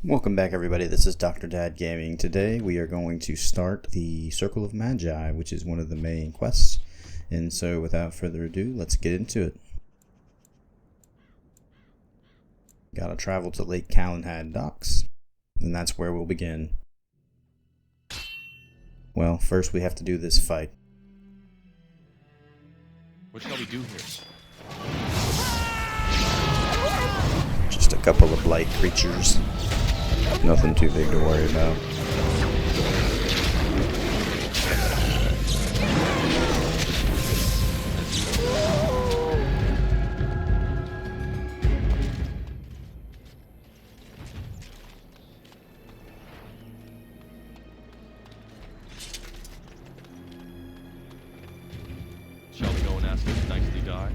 Welcome back, everybody. This is Dr. Dad Gaming. Today we are going to start the Circle of Magi, which is one of the main quests. And so without further ado, let's get into it. Gotta travel to Lake Calenhad docks, and that's where we'll begin. Well, first we have to do this fight. What shall we do here? Just a couple of blight creatures. Nothing too big to worry about. Shall we go and ask this nicely die?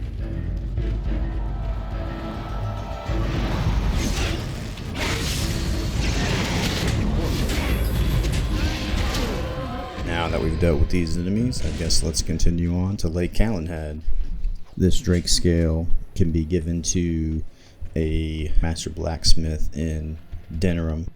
Now that we've dealt with these enemies, I guess let's continue on to Lake Calenhad. This Drake scale can be given to a master blacksmith in Denerim.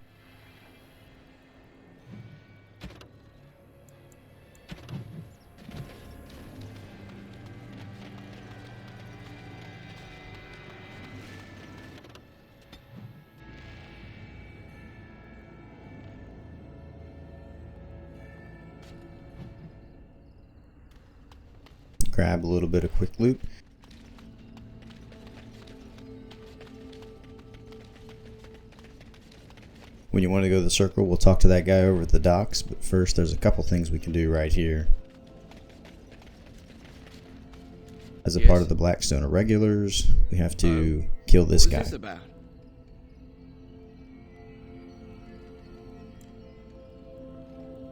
Grab a little bit of quick loot. When you want to go to the circle, we'll talk to that guy over at the docks, but first there's a couple things we can do right here. As a part of the Blackstone Irregulars, we have to kill this guy. What is this about?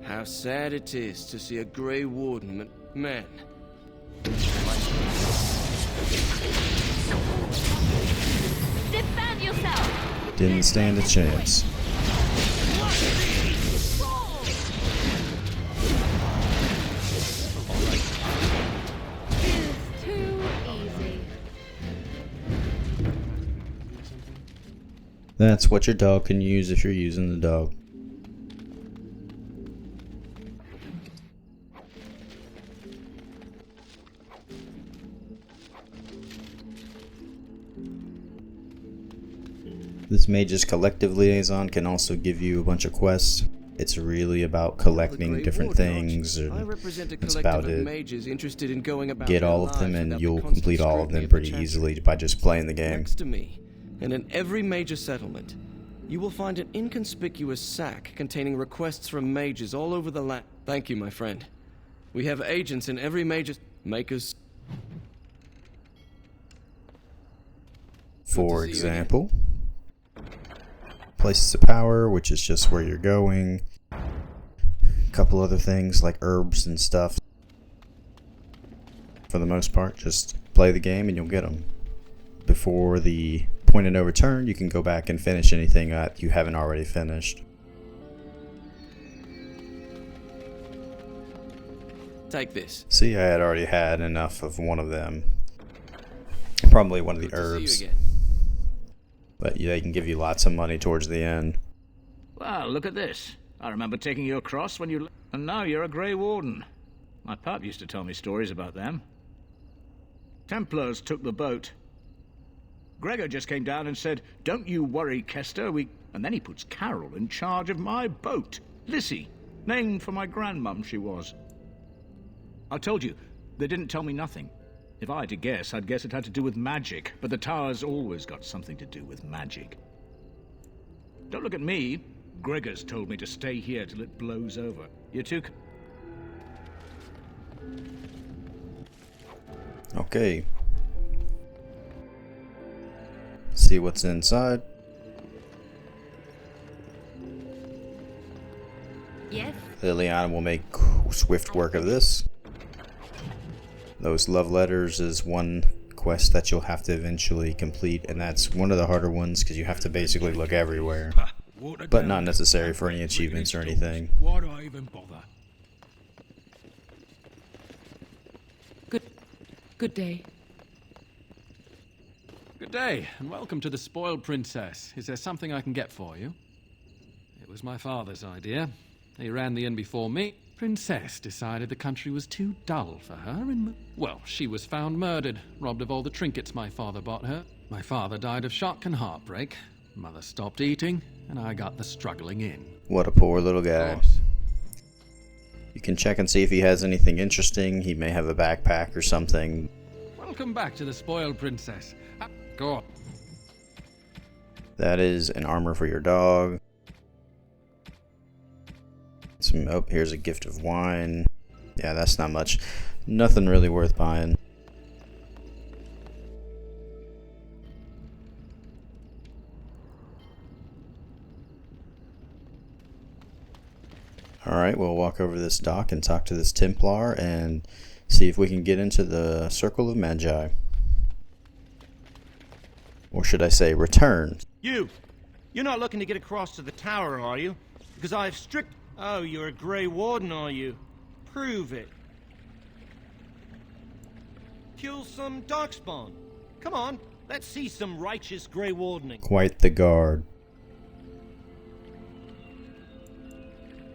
How sad it is to see a Grey Warden man. Defend yourself! Didn't stand a chance. It's too easy. That's what your dog can use if you're using the dog. This Mage's Collective Liaison can also give you a bunch of quests. It's really about collecting different things, and that's about it. Get all of them and you'll complete all of them pretty easily by just playing the game. Next to me, and in every major settlement, you will find an inconspicuous sack containing requests from mages all over the land. Thank you, my friend. We have agents in every major makers. For example, places of power, which is just where you're going. A couple other things like herbs and stuff. For the most part, just play the game and you'll get them. Before the point of no return, you can go back and finish anything that you haven't already finished. Take this. See, I had already had enough of one of them. Probably one of the herbs. But yeah, they can give you lots of money towards the end. Well, look at this. I remember taking you across when you... And now you're a Grey Warden. My pap used to tell me stories about them. Templars took the boat. Gregor just came down and said, "Don't you worry, Kester, we..." And then he puts Carol in charge of my boat. Lissy, named for my grandmum she was. I told you, they didn't tell me nothing. If I had to guess, I'd guess it had to do with magic, but the tower's always got something to do with magic. Don't look at me. Gregor's told me to stay here till it blows over. You two... Okay. See what's inside. Yes? Liliana will make swift work of this. Those love letters is one quest that you'll have to eventually complete, and that's one of the harder ones because you have to basically look everywhere. But not necessary for any achievements or anything. Why do I even bother? Good day. Good day, and welcome to the Spoiled Princess. Is there something I can get for you? It was my father's idea. He ran the inn before me. Princess decided the country was too dull for her, and, well, she was found murdered, robbed of all the trinkets my father bought her. My father died of shock and heartbreak. Mother stopped eating, and I got the struggling inn. What a poor little guy. You can check and see if he has anything interesting. He may have a backpack or something. Welcome back to the spoiled princess. Go on. That is an armor for your dog. Oh, here's a gift of wine. Yeah, that's not much. Nothing really worth buying. Alright, we'll walk over this dock and talk to this Templar and see if we can get into the Circle of Magi. Or should I say, return. You're not looking to get across to the tower, are you? Because I have strict... Oh, you're a Grey Warden, are you? Prove it. Kill some Darkspawn. Come on, let's see some righteous Grey Wardening. Quite the guard.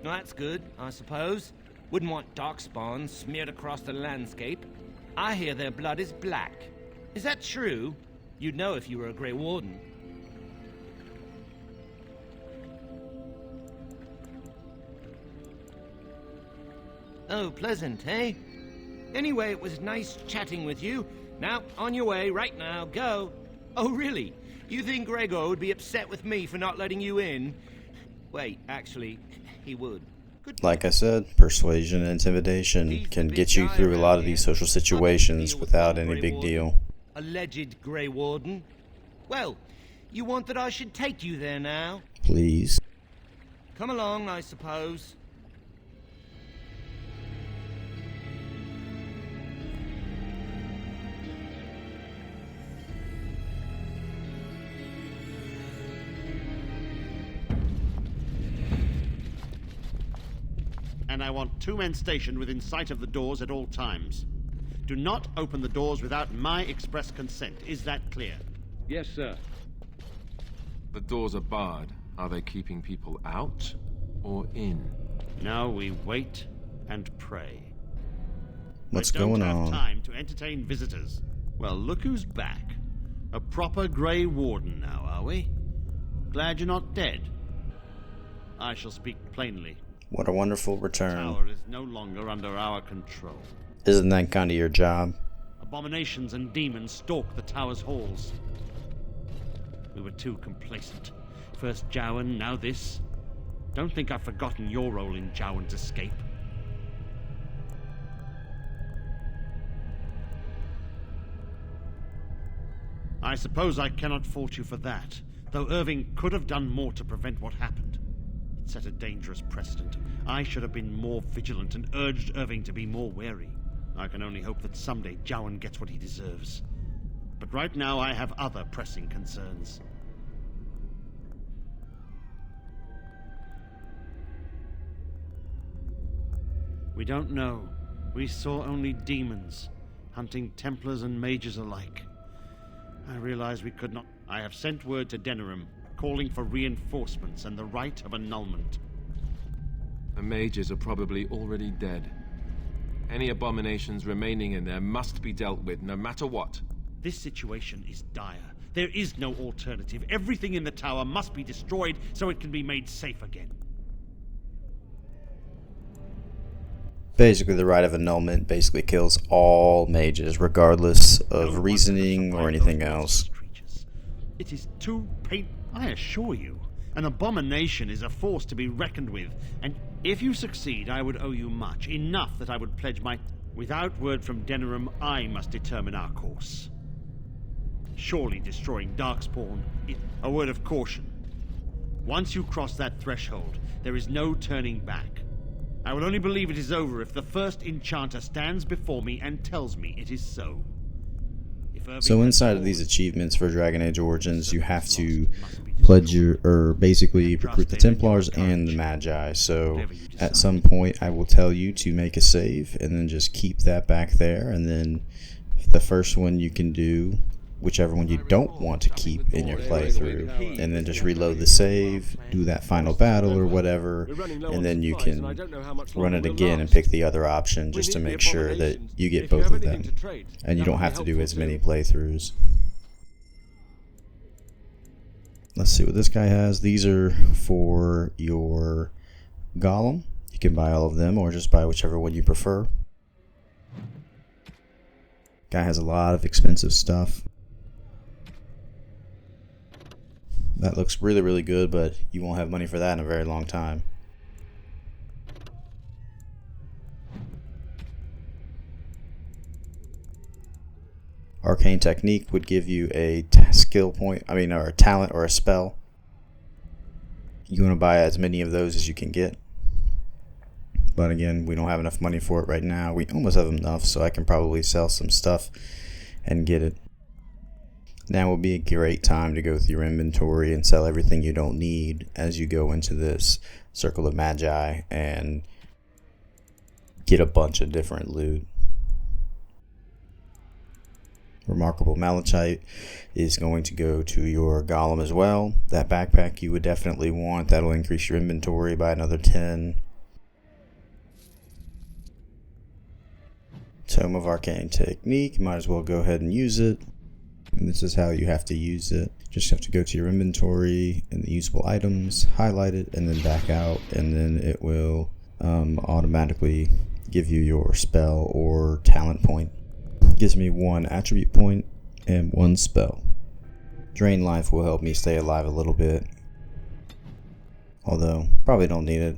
That's good, I suppose. Wouldn't want Darkspawn smeared across the landscape. I hear their blood is black. Is that true? You'd know if you were a Grey Warden. Oh, pleasant, eh? Anyway, it was nice chatting with you. Now, on your way, right now, go. Oh, really? You think Gregor would be upset with me for not letting you in? Wait, actually, he would. Like I said, persuasion and intimidation can get you through a lot of these social situations without any big deal. Alleged Grey Warden. Well, you want that I should take you there now? Please. Come along, I suppose. And I want 2 men stationed within sight of the doors at all times. Do not open the doors without my express consent. Is that clear? Yes, sir. The doors are barred. Are they keeping people out or in? Now we wait and pray. What's going on? I don't have time to entertain visitors. Well, look who's back. A proper Grey Warden now, are we? Glad you're not dead. I shall speak plainly. What a wonderful The return. tower is no longer under our control. Isn't that kind of your job? Abominations and demons stalk the tower's halls. We were too complacent. First Jowan, now this. Don't think I've forgotten your role in Jowan's escape. I suppose I cannot fault you for that, though Irving could have done more to prevent what happened. It set a dangerous precedent. I should have been more vigilant and urged Irving to be more wary. I can only hope that someday Jowan gets what he deserves. But right now I have other pressing concerns. We don't know. We saw only demons, hunting Templars and mages alike. I realize we could not... I have sent word to Denerim, calling for reinforcements and the right of annulment. The mages are probably already dead. Any abominations remaining in there must be dealt with, no matter what. This situation is dire. There is no alternative. Everything in the tower must be destroyed so it can be made safe again. Basically, the right of annulment basically kills all mages, regardless of reasoning or anything else. It is too I assure you, an abomination is a force to be reckoned with, and if you succeed, I would owe you much, enough that I would pledge my... Without word from Denerim, I must determine our course. Surely destroying Darkspawn is a word of caution. Once you cross that threshold, there is no turning back. I will only believe it is over if the first enchanter stands before me and tells me it is so. So inside of these achievements for Dragon Age Origins, you have to pledge or basically recruit the Templars and the Magi. So at some point I will tell you to make a save and then just keep that back there, and then the first one you can do whichever one you don't want to keep in your playthrough, and then just reload the save, do that final battle or whatever, and then you can run it again and pick the other option just to make sure that you get both of them, and you don't have to do as many playthroughs. Let's see what this guy has. These are for your golem. You can buy all of them or just buy whichever one you prefer. Guy has a lot of expensive stuff. That looks really, really good, but you won't have money for that in a very long time. Arcane Technique would give you a skill point, or a talent or a spell. You want to buy as many of those as you can get. But again, we don't have enough money for it right now. We almost have enough, so I can probably sell some stuff and get it. Now would be a great time to go through your inventory and sell everything you don't need as you go into this Circle of Magi and get a bunch of different loot. Remarkable Malachite is going to go to your golem as well. That backpack you would definitely want. That'll increase your inventory by another 10. Tome of Arcane Technique, might as well go ahead and use it. And this is how you have to use it. Just have to go to your inventory and the usable items, highlight it, and then back out, and then it will automatically give you your spell or talent point. Gives me 1 attribute point and 1 spell. Drain life will help me stay alive a little bit, although probably don't need it.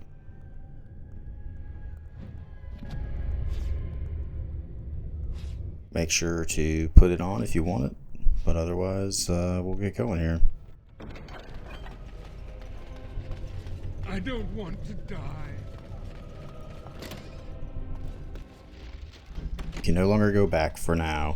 Make sure to put it on if you want it, but otherwise we'll get going here. I don't want to die. You can no longer go back for now.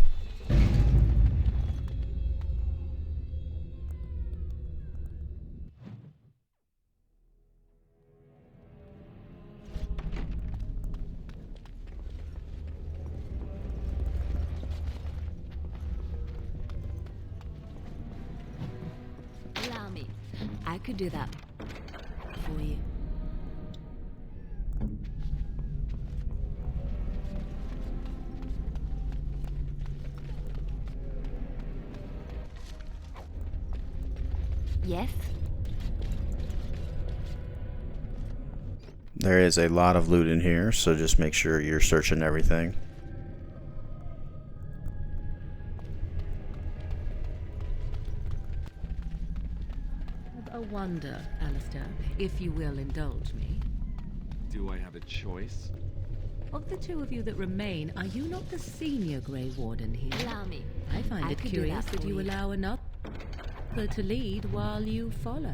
Allow me. I could do that for you. Yes? There is a lot of loot in here, so just make sure you're searching everything. A wonder, Alistair, if you will indulge me. Do I have a choice? Of the two of you that remain, are you not the senior Grey Warden here? Allow me. I find it curious that you allow another to lead while you follow.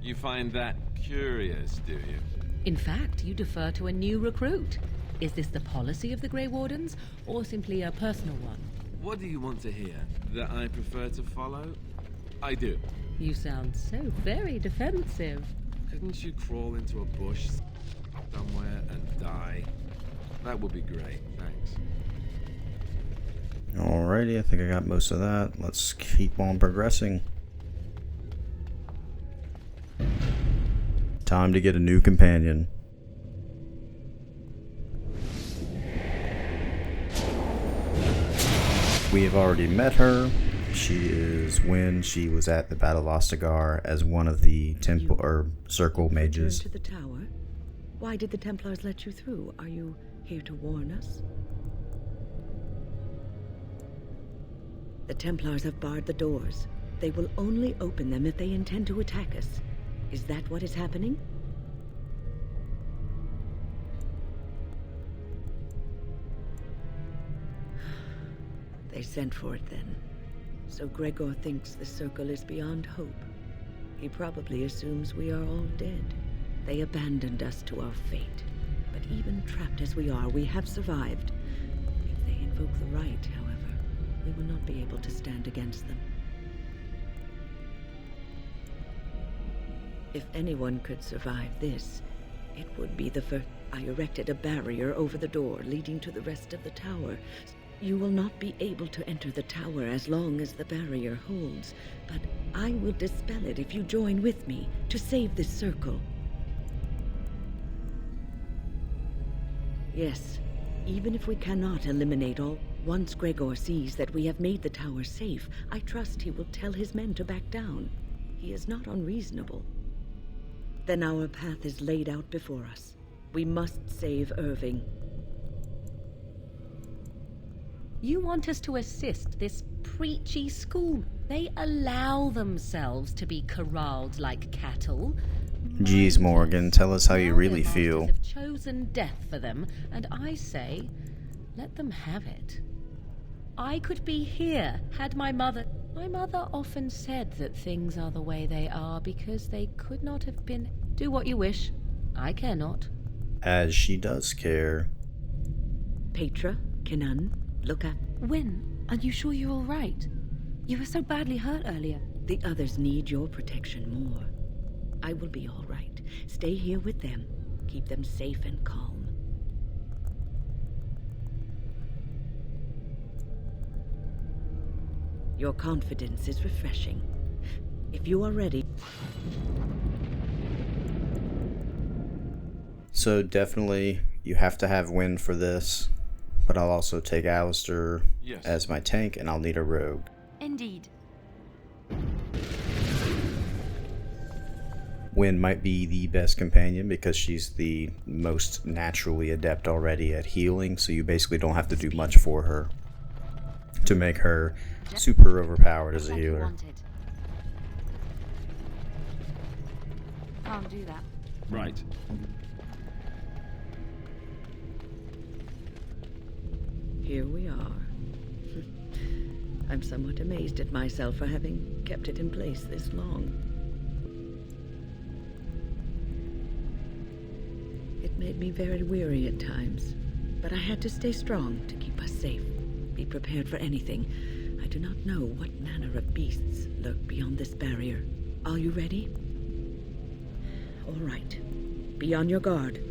You find that curious, do you? In fact, you defer to a new recruit. Is this the policy of the Grey Wardens, or simply a personal one? What do you want to hear? That I prefer to follow? I do. You sound so very defensive. Couldn't you crawl into a bush somewhere and die? That would be great, thanks. Alrighty, I think I got most of that. Let's keep on progressing. Time to get a new companion. We have already met her. She is when she was at the Battle of Ostagar as one of the temple or circle mages. To the tower? Why did the Templars let you through? Are you here to warn us? The Templars have barred the doors. They will only open them if they intend to attack us. Is that what is happening? They sent for it then. So Gregor thinks the circle is beyond hope. He probably assumes we are all dead. They abandoned us to our fate. But even trapped as we are, we have survived. If they invoke the right, however, we will not be able to stand against them. If anyone could survive this, it would be the first. I erected a barrier over the door leading to the rest of the tower. You will not be able to enter the tower as long as the barrier holds, but I will dispel it if you join with me to save this circle. Yes, even if we cannot eliminate all, once Gregor sees that we have made the tower safe, I trust he will tell his men to back down. He is not unreasonable. Then our path is laid out before us. We must save Irving. You want us to assist this preachy school? They allow themselves to be corralled like cattle. Geez, Morgan, tell us how you really feel. Have chosen death for them, and I say, let them have it. I could be here had my mother... My mother often said that things are the way they are because they could not have been... Do what you wish. I care not. As she does care. Petra, Kenan, look up. Wyn, are you sure you're all right? You were so badly hurt earlier. The others need your protection more. I will be all right. Stay here with them. Keep them safe and calm. Your confidence is refreshing. If you are ready... So definitely, you have to have Wyn for this. But I'll also take Alistair as my tank, and I'll need a rogue. Indeed. Wyn might be the best companion because she's the most naturally adept already at healing, so you basically don't have to do much for her to make her super overpowered as a healer. Can't do that. Right. Here we are. I'm somewhat amazed at myself for having kept it in place this long. It made me very weary at times, but I had to stay strong to keep us safe. Be prepared for anything. I do not know what manner of beasts lurk beyond this barrier. Are you ready? All right. Be on your guard.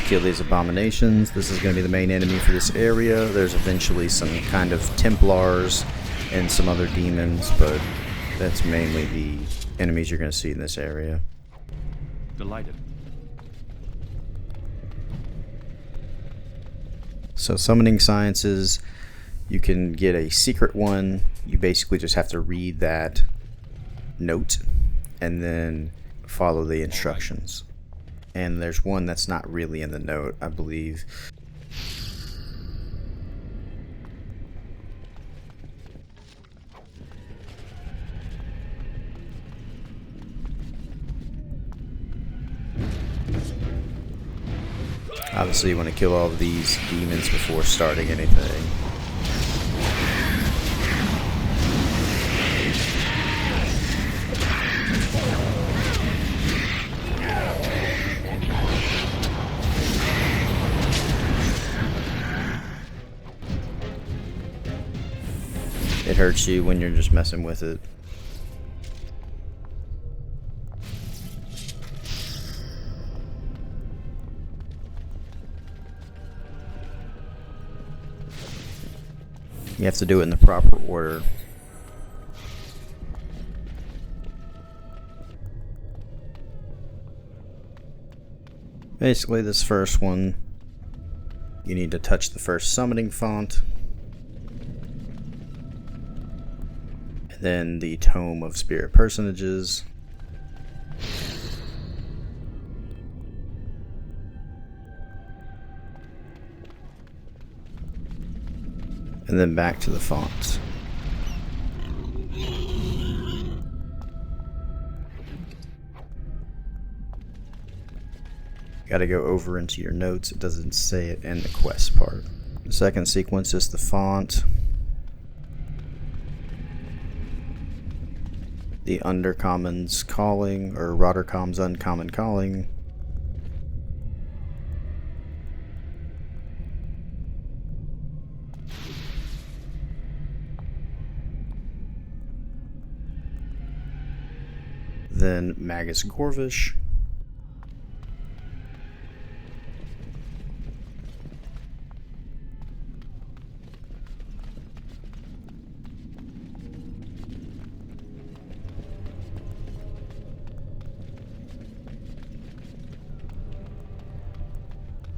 Kill these abominations. This is going to be the main enemy for this area. There's eventually some kind of Templars and some other demons, but that's mainly the enemies you're going to see in this area. Delighted. So summoning sciences, you can get a secret one. You basically just have to read that note and then follow the instructions. And there's one that's not really in the note, I believe. Obviously you want to kill all of these demons before starting anything. It hurts you when you're just messing with it. You have to do it in the proper order. Basically, this first one, you need to touch the first summoning font. Then the Tome of Spirit Personages. And then back to the fonts. Gotta go over into your notes. It doesn't say it in the quest part. The second sequence is the font. the Undercommon's Calling, or Rotterdam's Uncommon Calling. Then Magus Gorvish.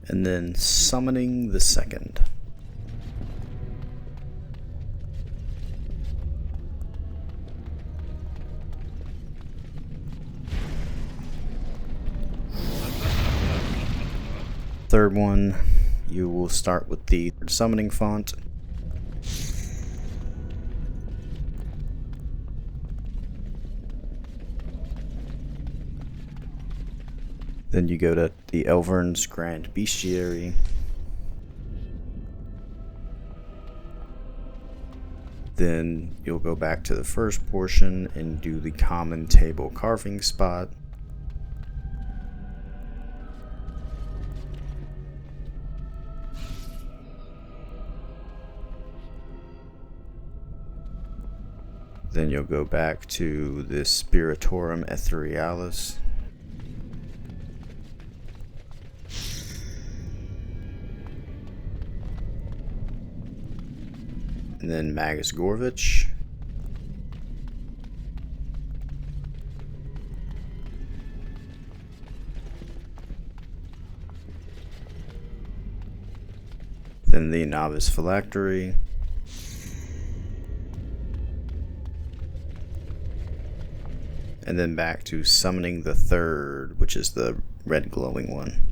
And then Summoning the Second. Third one, you will start with the summoning font. Then you go to the Elvern's Grand Bestiary. Then you'll go back to the first portion and do the common table carving spot. Then you'll go back to the Spiritorum Etherealis. And then Magus Gorvish. Then the Novice Phylactery. And then back to Summoning the Third, which is the red glowing one.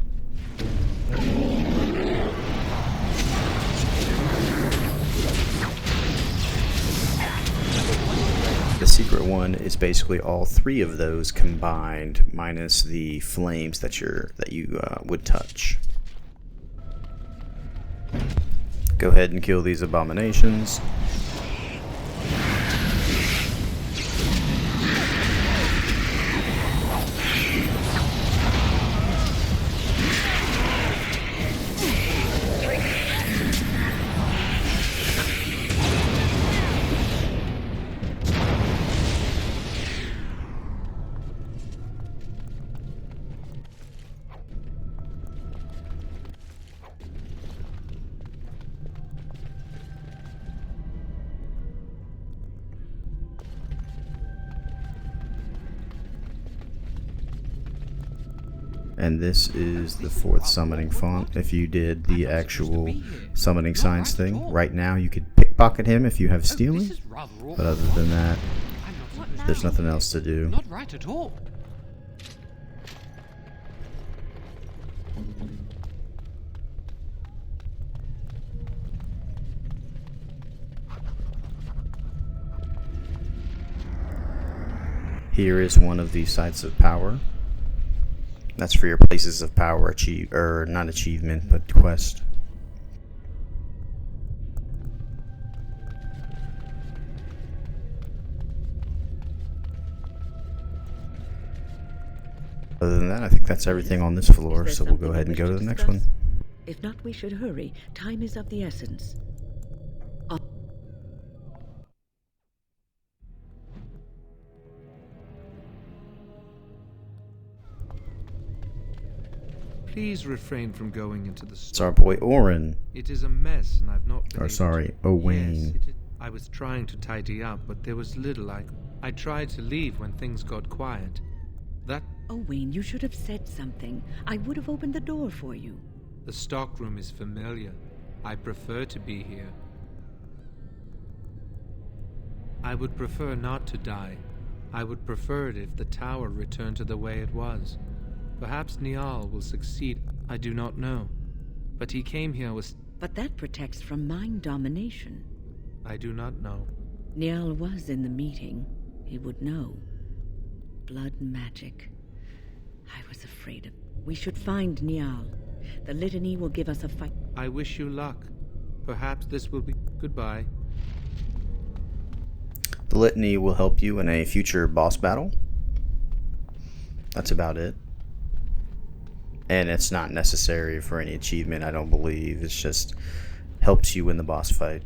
The secret one is basically all three of those combined, minus the flames that you would touch. Go ahead and kill these abominations. And this is the fourth summoning font. If you did the actual summoning signs thing, right now you could pickpocket him if you have stealing, but other than that, there's nothing else to do. Not right at all. Here is one of the sites of power. That's for your places of power not achievement, but quest. Other than that, I think that's everything on this floor, so we'll go ahead and go to the next one. If not, we should hurry. Time is of the essence. Please refrain from going into the It's our boy Orin. It is a mess, and I've not been Or sorry, Owain. Yes, I was trying to tidy up, but there was little I tried to leave when things got quiet. Owain, you should have said something. I would have opened the door for you. The stockroom is familiar. I prefer to be here. I would prefer not to die. I would prefer it if the tower returned to the way it was. Perhaps Niall will succeed, I do not know. But he came here with... But that protects from mind domination. I do not know. Niall was in the meeting. He would know. Blood magic. I was afraid of... We should find Niall. The litany will give us a fight. I wish you luck. Perhaps this will be... Goodbye. The litany will help you in a future boss battle. That's about it. And it's not necessary for any achievement, I don't believe. It's just helps you in the boss fight.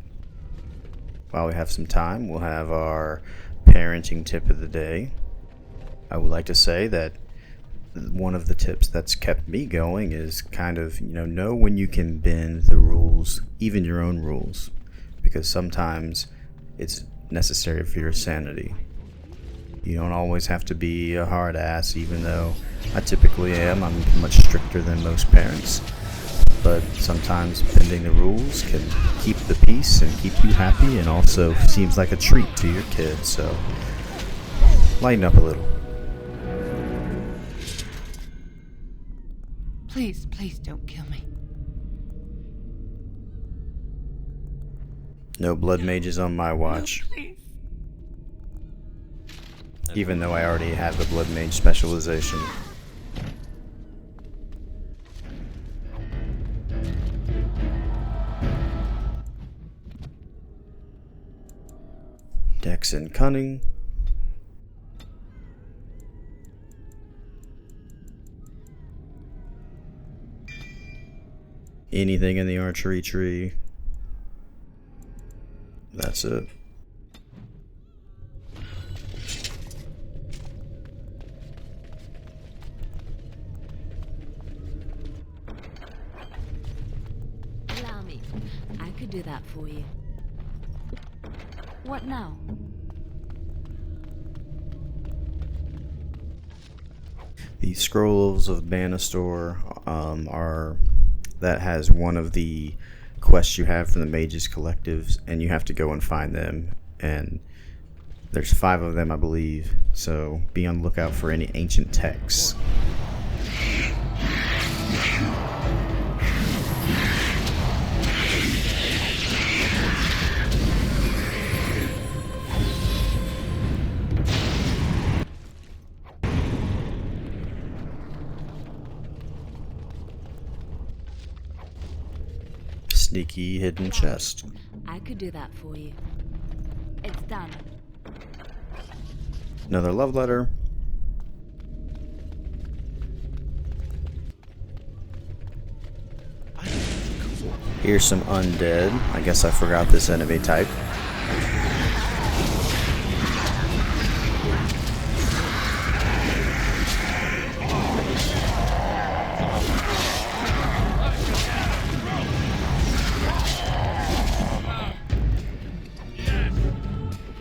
While we have some time, we'll have our parenting tip of the day. I would like to say that one of the tips that's kept me going is kind of, know when you can bend the rules, even your own rules, because sometimes it's necessary for your sanity. You don't always have to be a hard ass, even though I typically am. I'm much stricter than most parents. But sometimes bending the rules can keep the peace and keep you happy, and also seems like a treat to your kids. So lighten up a little. Please, please don't kill me. No blood mages on my watch. No, please. Even though I already have the blood mage specialization. Dex and cunning. Anything in the archery tree. That's it. Allow me. I could do that for you. What now? The Scrolls of Banastor that has one of the quests you have from the Mages Collectives, and you have to go and find them, and there's 5 of them, I believe, so be on the lookout for any ancient texts. Sneaky hidden chest. I could do that for you. It's done. Another love letter. Here's some undead. I guess I forgot this enemy type.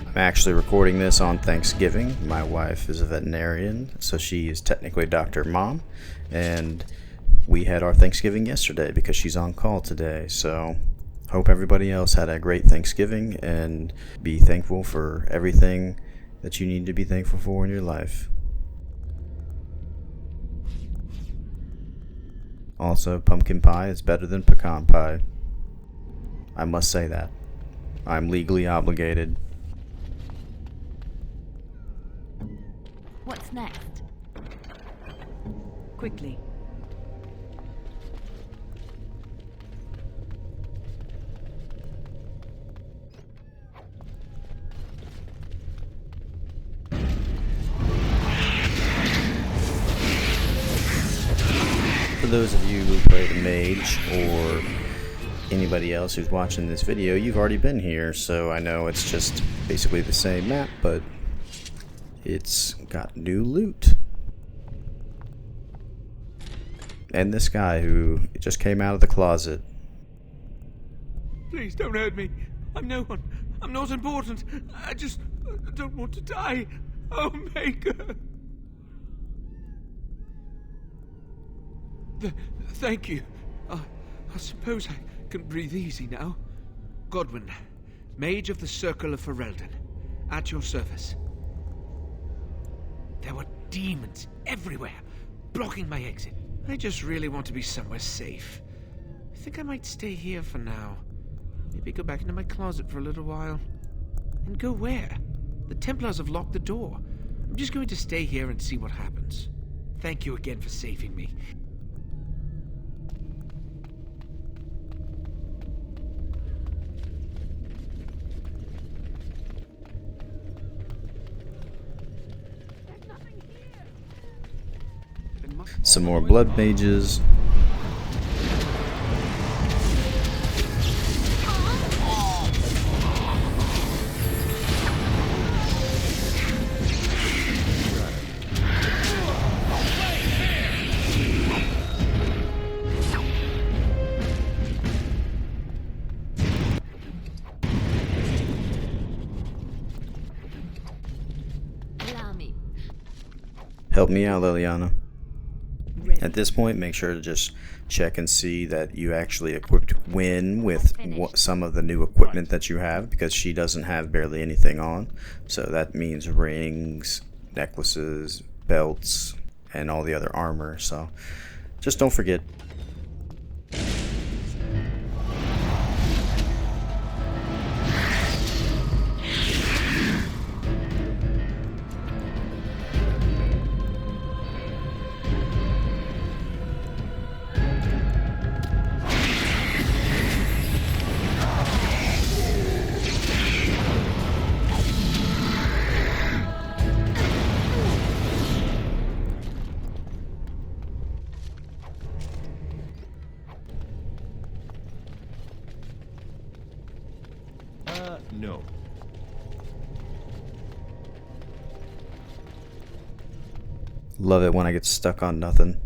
I'm actually recording this on Thanksgiving. My wife is a veterinarian, so she is technically Dr. Mom, and we had our Thanksgiving yesterday because she's on call today. So hope everybody else had a great Thanksgiving, and be thankful for everything that you need to be thankful for in your life. Also, pumpkin pie is better than pecan pie. I must say that. I'm legally obligated. What's next? Quickly. For those of you who play the mage, or anybody else who's watching this video, you've already been here, so I know it's just basically the same map, but it's got new loot. And this guy who just came out of the closet. Please don't hurt me. I'm no one. I'm not important. I just don't want to die. Oh, Maker. Thank you. I suppose I can breathe easy now. Godwin, Mage of the Circle of Ferelden, at your service. There were demons everywhere, blocking my exit. I just really want to be somewhere safe. I think I might stay here for now. Maybe go back into my closet for a little while. And go where? The Templars have locked the door. I'm just going to stay here and see what happens. Thank you again for saving me. Some more blood mages. Help me out, Liliana. At this point, make sure to just check and see that you actually equipped Gwen with some of the new equipment that you have, because she doesn't have barely anything on. So that means rings, necklaces, belts, and all the other armor. So just don't forget. No. Love it when I get stuck on nothing.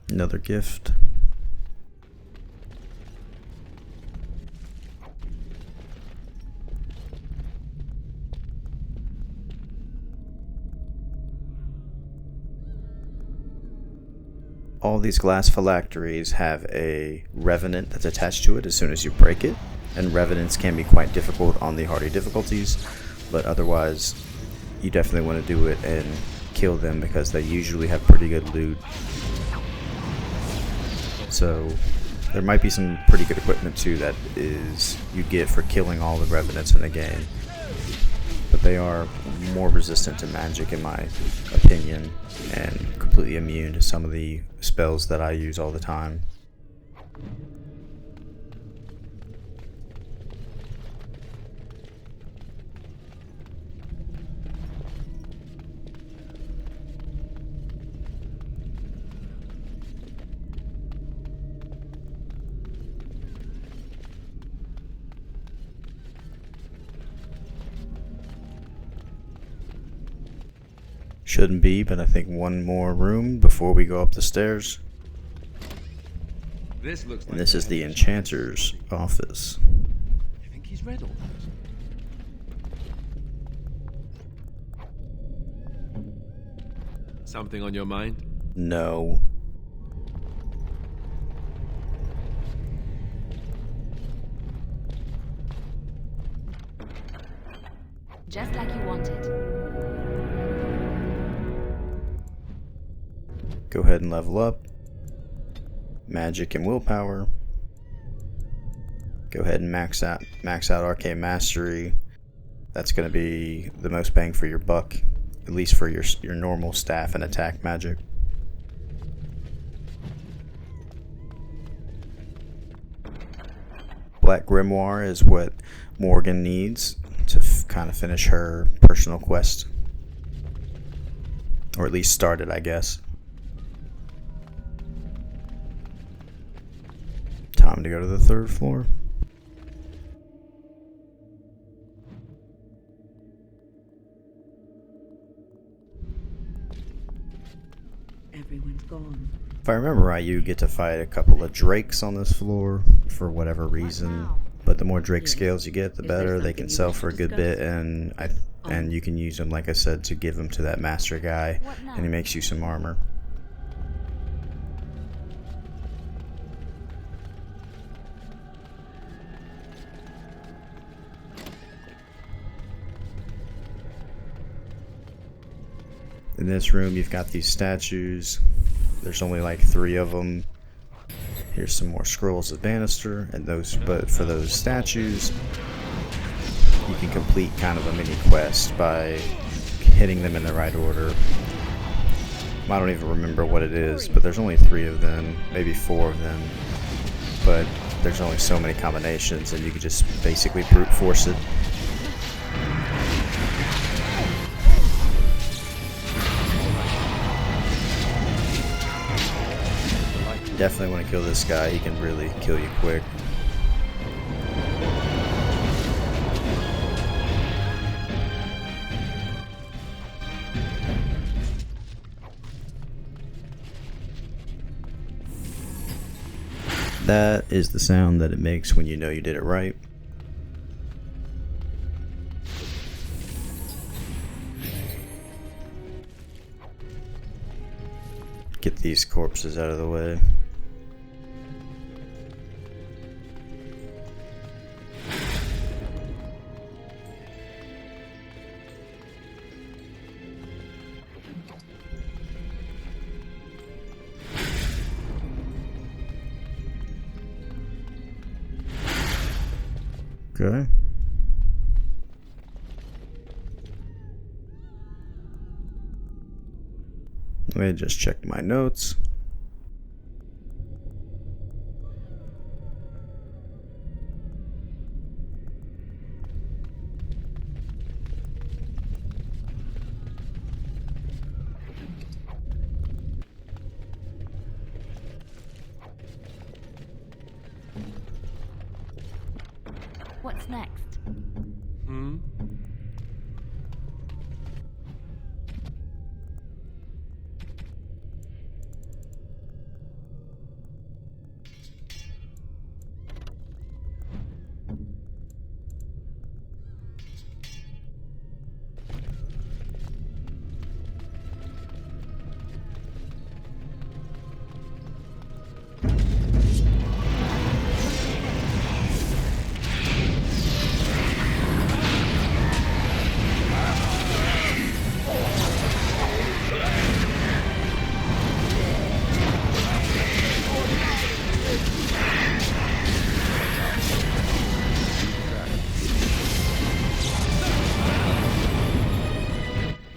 Another gift. All these glass phylacteries have a revenant that's attached to it as soon as you break it, and revenants can be quite difficult on the harder difficulties, but otherwise you definitely want to do it and kill them because they usually have pretty good loot. So there might be some pretty good equipment too that is you get for killing all the revenants in the game, but they are more resistant to magic in my opinion, and completely immune to some of the spells that I use all the time. Shouldn't be, but I think one more room before we go up the stairs. This looks like and this is the Enchanter's office. I think he's read all that. Something on your mind? No. Just like you wanted. Go ahead and level up. Magic and willpower. Go ahead and max out Arcane Mastery. That's going to be the most bang for your buck, at least for your normal staff and attack magic. Black Grimoire is what Morgan needs to kind of finish her personal quest, or at least start it, I guess. Time to go to the 3rd floor. Everyone's gone. If I remember right, you get to fight a couple of drakes on this floor for whatever reason. But the more drake scales you get, the better. They can sell for a good bit, and you can use them, like I said, to give them to that master guy, and he makes you some armor. In this room, you've got these statues. There's only like 3 of them. Here's some more scrolls of banister, and but for those statues, you can complete kind of a mini quest by hitting them in the right order. I don't even remember what it is, but there's only 3 of them, maybe 4 of them. But there's only so many combinations, and you can just basically brute force it. Definitely want to kill this guy. He can really kill you quick. That is the sound that it makes when you know you did it right. Get these corpses out of the way. Okay. Let me just check my notes. What's next?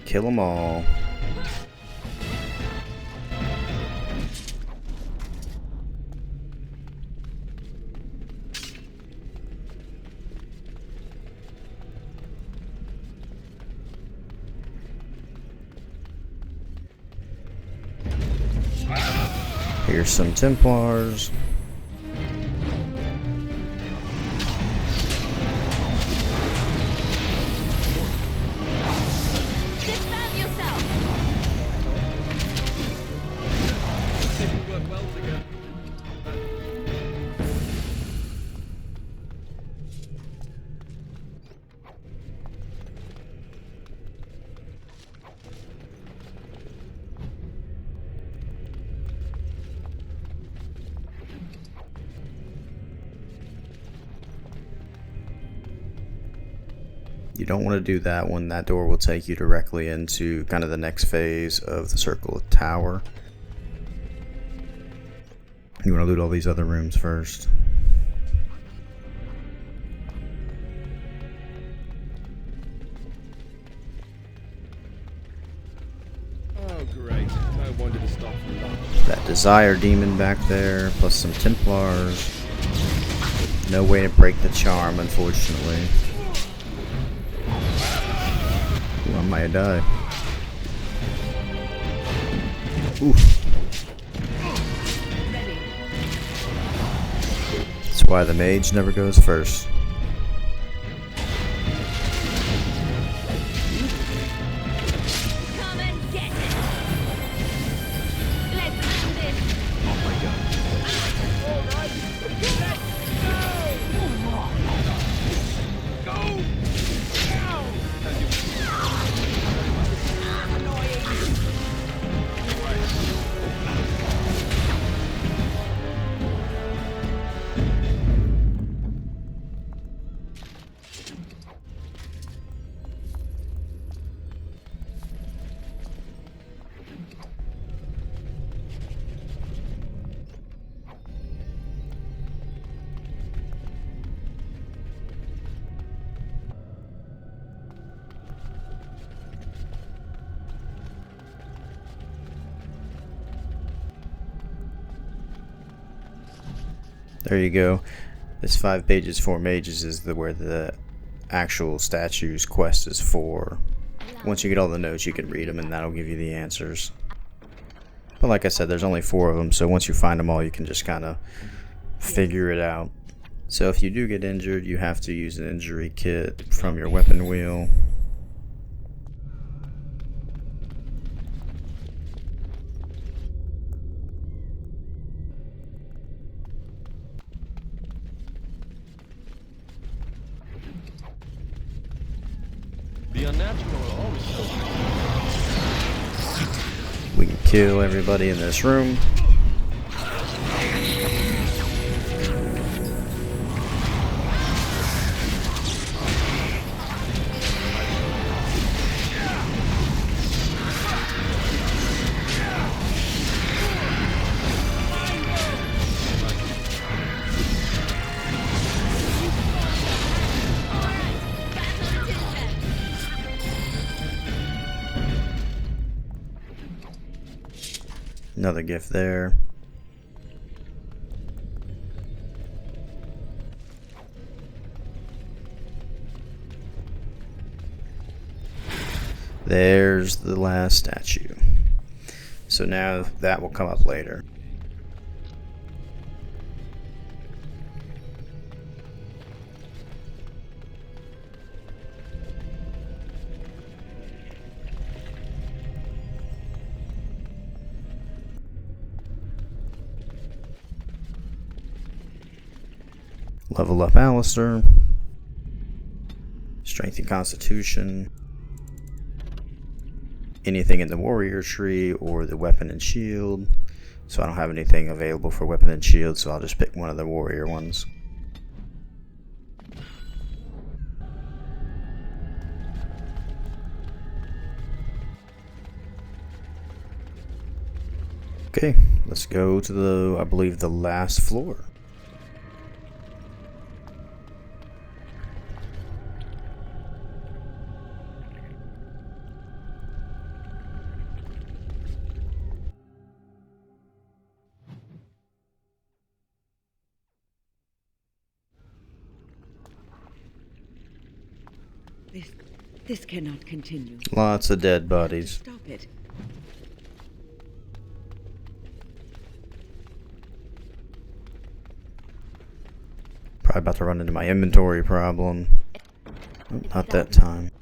Kill them all. Here's some Templars. You don't want to do that one. That door will take you directly into kind of the next phase of the Circle Tower. You want to loot all these other rooms first. Oh great, no wonder to stop for lunch. That Desire Demon back there, plus some Templars. No way to break the charm, unfortunately. Ooh, I might die. Oof. That's why the mage never goes first. Come and get it. Let's do this. Oh my god. All right, let's go. Go. Now. There you go. This 5 pages for mages is where the actual statue's quest is for. Once you get all the notes, you can read them, and that'll give you the answers. But like I said, there's only 4 of them, so once you find them all, you can just kind of figure it out. So if you do get injured, you have to use an injury kit from your weapon wheel. The unnatural are always so. We can kill everybody in this room. Another gift there. There's the last statue. So now that will come up later. Level up Alistair. Strength and Constitution. Anything in the warrior tree or the weapon and shield. So I don't have anything available for weapon and shield, so I'll just pick one of the warrior ones. Okay, let's go to the, I believe, the last floor. This cannot continue. Lots of dead bodies. Stop it. Probably about to run into my inventory problem. Oh, not that time.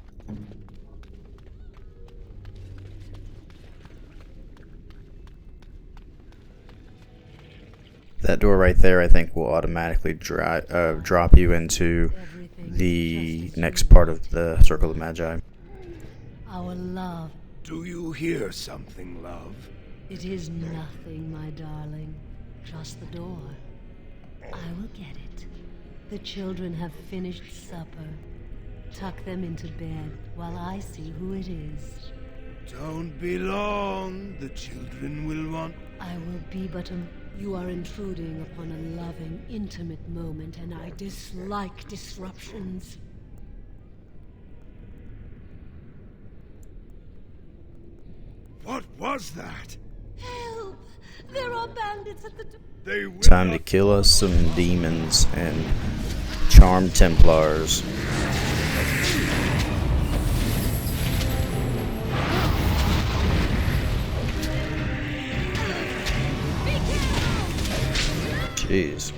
That door right there, I think, will automatically drop you into the next part of the Circle of Magi. Our love. Do you hear something, love? It is nothing, my darling. Just the door. I will get it. The children have finished supper. Tuck them into bed while I see who it is. Don't be long. The children will want... I will be but a... You are intruding upon a loving, intimate moment, and I dislike disruptions. What was that? Help! There are bandits at the door. Time to kill us some demons and charmed Templars. Jeez.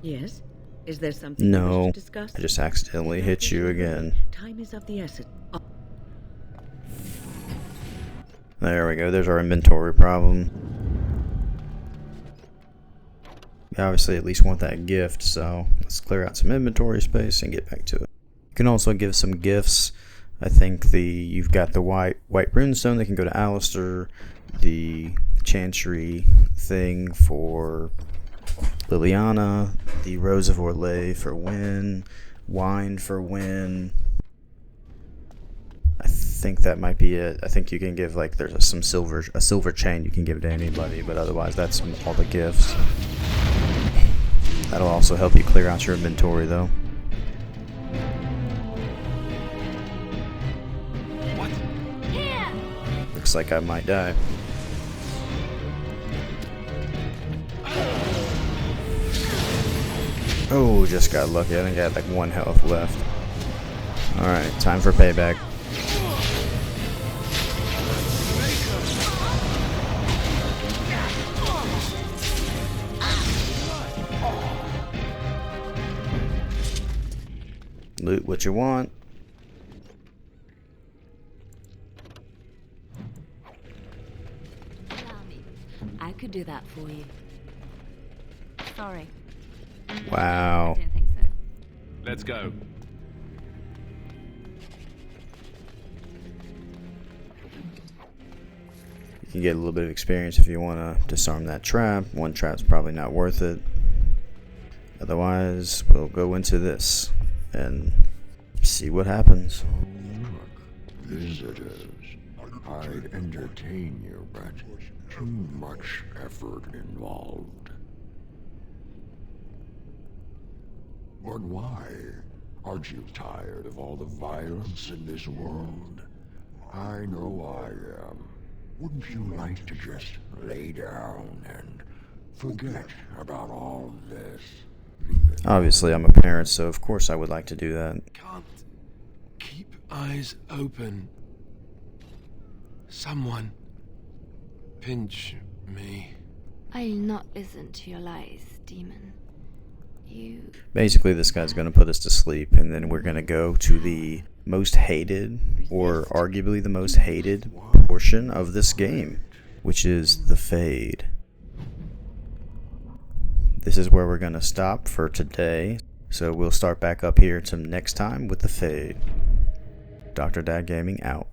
Yes? Is there something No, you wish to discuss? I just accidentally hit you again. Time is of the essence. Oh. There we go, there's our inventory problem. We obviously at least want that gift, so let's clear out some inventory space and get back to it. You can also give some gifts. I think you've got the white runestone that can go to Alistair, the Chantry thing for Liliana, the Rose of Orlais for Win, Wine for Win. I think that might be it. I think you can give, like, there's a silver chain you can give to anybody, but otherwise that's all the gifts. That'll also help you clear out your inventory, though. What? Here! Looks like I might die. Oh, just got lucky. I think I had like 1 health left. Alright, time for payback. Loot what you want. Allow me. I could do that for you. Sorry. Wow. I didn't think so. Let's go. You can get a little bit of experience if you want to disarm that trap. 1 trap's probably not worth it. Otherwise, we'll go into this and see what happens. Visitors, I'd entertain you, but too much effort involved. But why? Aren't you tired of all the violence in this world? I know I am. Wouldn't you like to just lay down and forget about all this? Obviously, I'm a parent, so of course I would like to do that. Can't keep eyes open. Someone pinch me. I'll not listen to your lies, demon. Basically, this guy's going to put us to sleep, and then we're going to go to the most hated, or arguably the most hated portion of this game, which is the Fade. This is where we're going to stop for today, so we'll start back up here to next time with the Fade. Dr. Dad Gaming out.